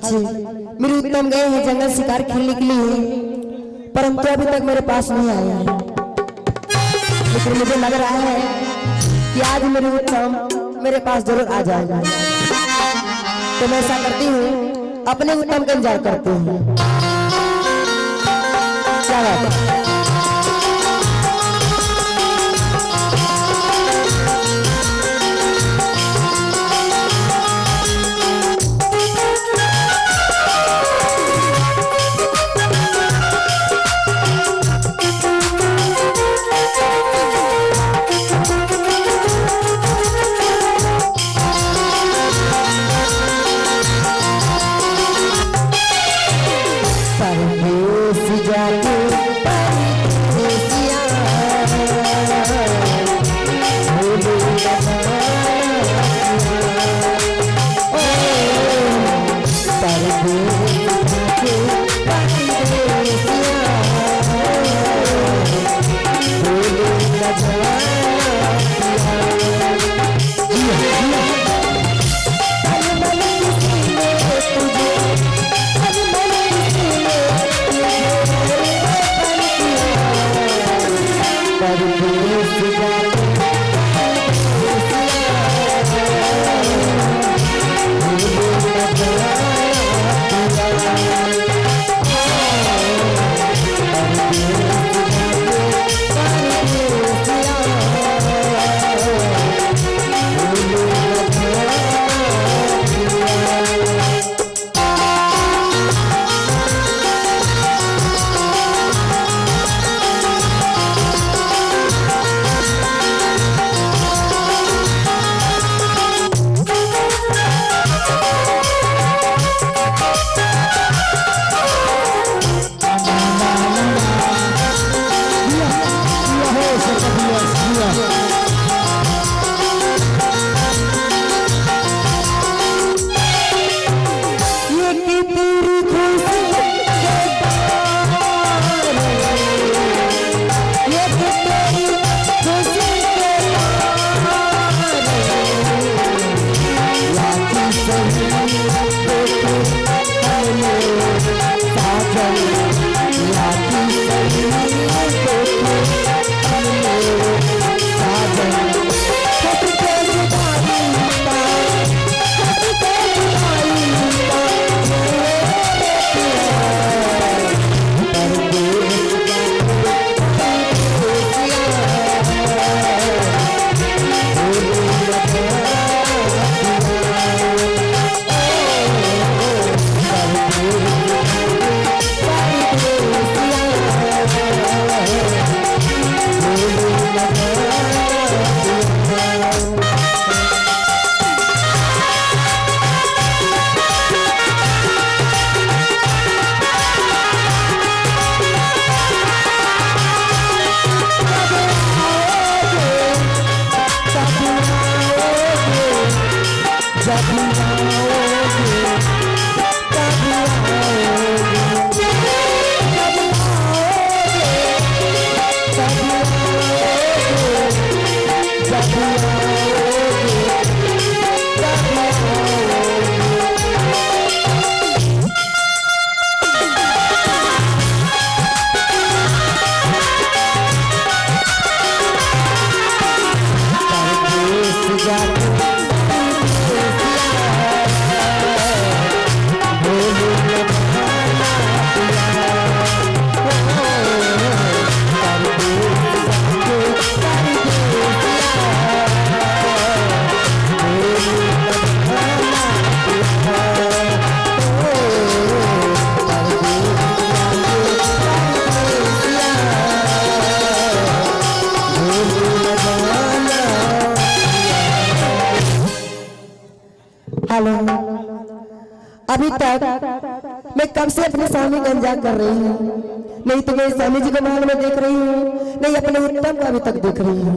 जी, मेरे उत्तम गए हैं जंगल शिकार खेलने के लिए, परंतु अभी तक मेरे पास नहीं आए हैं। लेकिन मुझे लग रहा है कि आज मेरे उत्तम मेरे पास जरूर आ जाएगा। तो मैं ऐसा करती हूँ, अपने उत्तम का इंतजार करती हूँ। क्या बात है? अभी तक मैं कब से अपने स्वामी का इंतजार कर रही हूँ, नहीं तो मैं स्वामी जी को महल में देख रही हूँ, नहीं अपने उत्तम को अभी तक देख रही हूँ।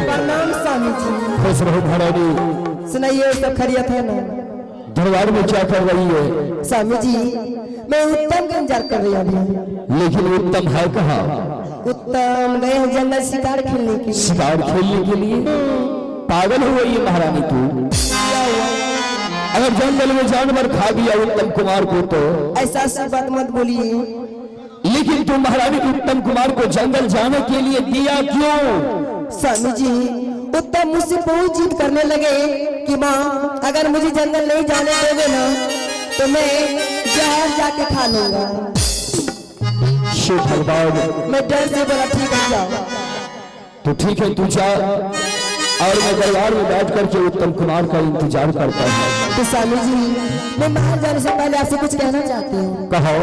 प्रणाम स्वामी जी। खुश रहो महारानी। सुनाइए, सब खैरियत है ना? दरबार में क्या कर रही है? स्वामी जी मैं उत्तम का इंतजार कर रही हूँ। लेकिन उत्तम है कहाँ? उत्तम गए हैं जंगल शिकार खेलने के लिए। शिकार खेलने के लिए? पागल हो गई है महारानी तू। अगर जंगल में जानवर खा गया उत्तम कुमार को तो ऐसा सब बात मत बोलिए। लेकिन तू महारानी उत्तम कुमार को जंगल जाने के लिए दिया क्यों? स्वामी जी उत्तम मुझसे बहुत जिद करने लगे कि माँ अगर मुझे जंगल नहीं जाने दोगे ना तो मैं जहर जाके खा लूंगा। शिव भगवान मैं डर से बोला ठीक है जाओ। तो ठीक है तू जा और मैं दरबार में बैठ करके उत्तम कुमार का इंतजार करता हूँ। तो स्वामी जी मैं बाहर जाने से पहले आपसे कुछ कहना चाहती हूँ। कहो।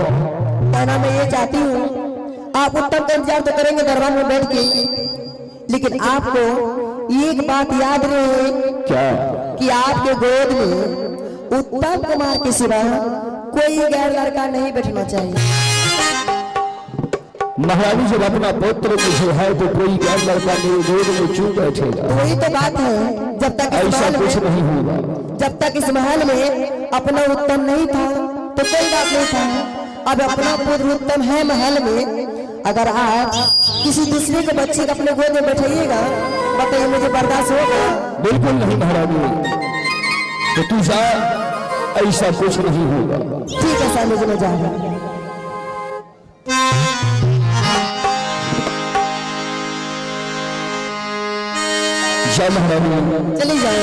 कहना मैं ये चाहती हूँ आप उत्तम का इंतजार तो करेंगे दरबार में बैठ के, लेकिन आपको एक बात याद रहे क्या? कि आपके गोद में उत्तम कुमार के सिवा कोई गैर लड़का नहीं बैठना चाहिए। महारानी जब अपना पुत्र मुझे है तो कोई गैर लड़का मेरे गोद में क्यों बैठेगा? तो वही तो बात है, जब तक ऐसा कुछ नहीं होगा। जब तक इस महल में अपना उत्तम नहीं था तो कोई बात नहीं था। अब अपना पुत्र उत्तम है महल में, अगर आप किसी दूसरे के बच्चे को अपने गोद में बैठाइएगा बताइए मुझे बर्दाश्त होगा? बिल्कुल नहीं महारानी। तो तू जा, ऐसा कुछ नहीं होगा। ठीक है स्वामी जी मैं जा रहा हूं। जय महारानी चली जाए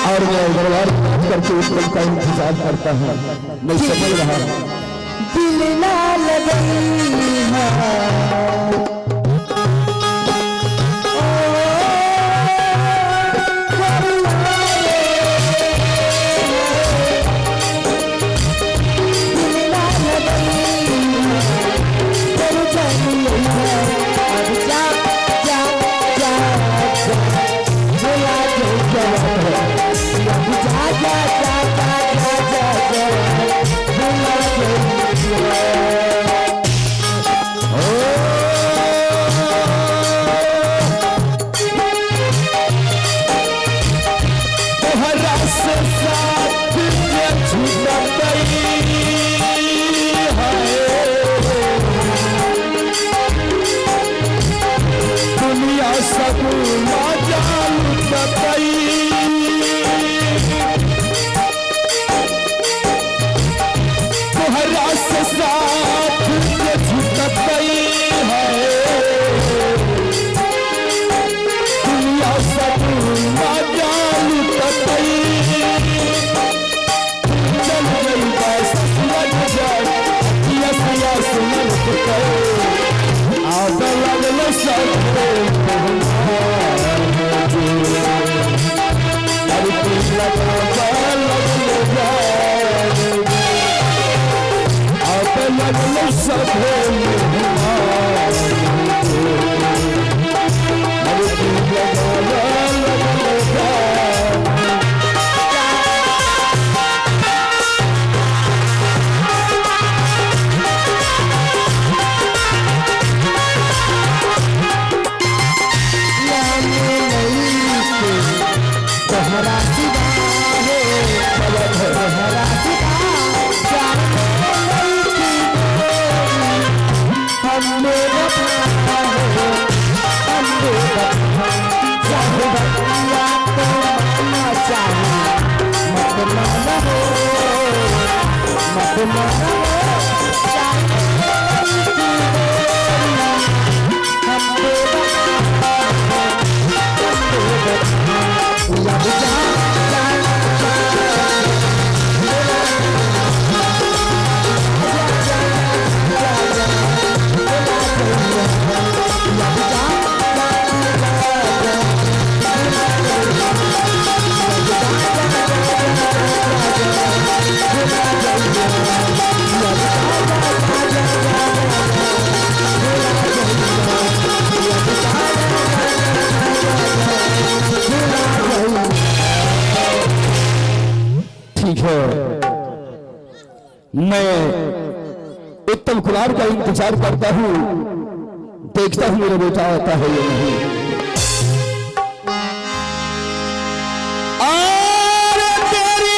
और मैं दरबार करके उत्तम का इंतजार करता हूँ। मैं समझ रहा हूँ दिल ना लगई मैं उत्तम कुमार का इंतजार करता हूँ, देखता हूँ मेरा बेटा आता है या नहीं। और तेरी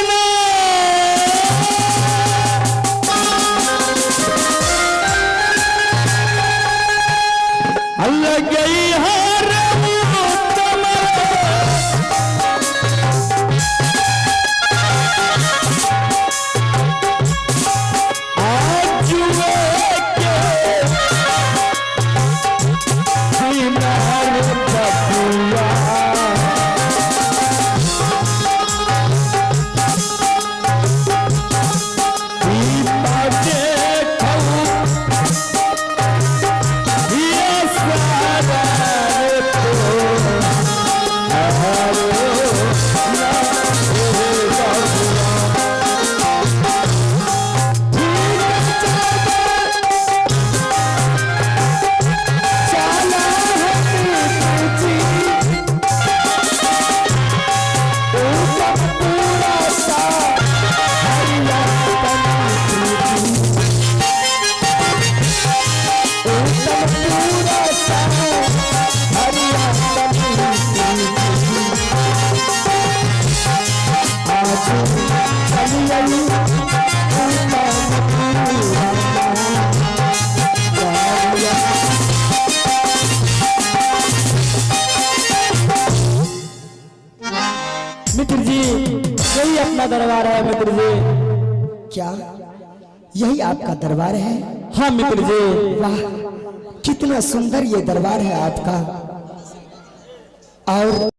मित्र जी यही अपना दरबार है मित्र जी। क्या यही आपका दरबार है? हाँ मित्र जी। वाह, कितना सुंदर ये दरबार है आपका। और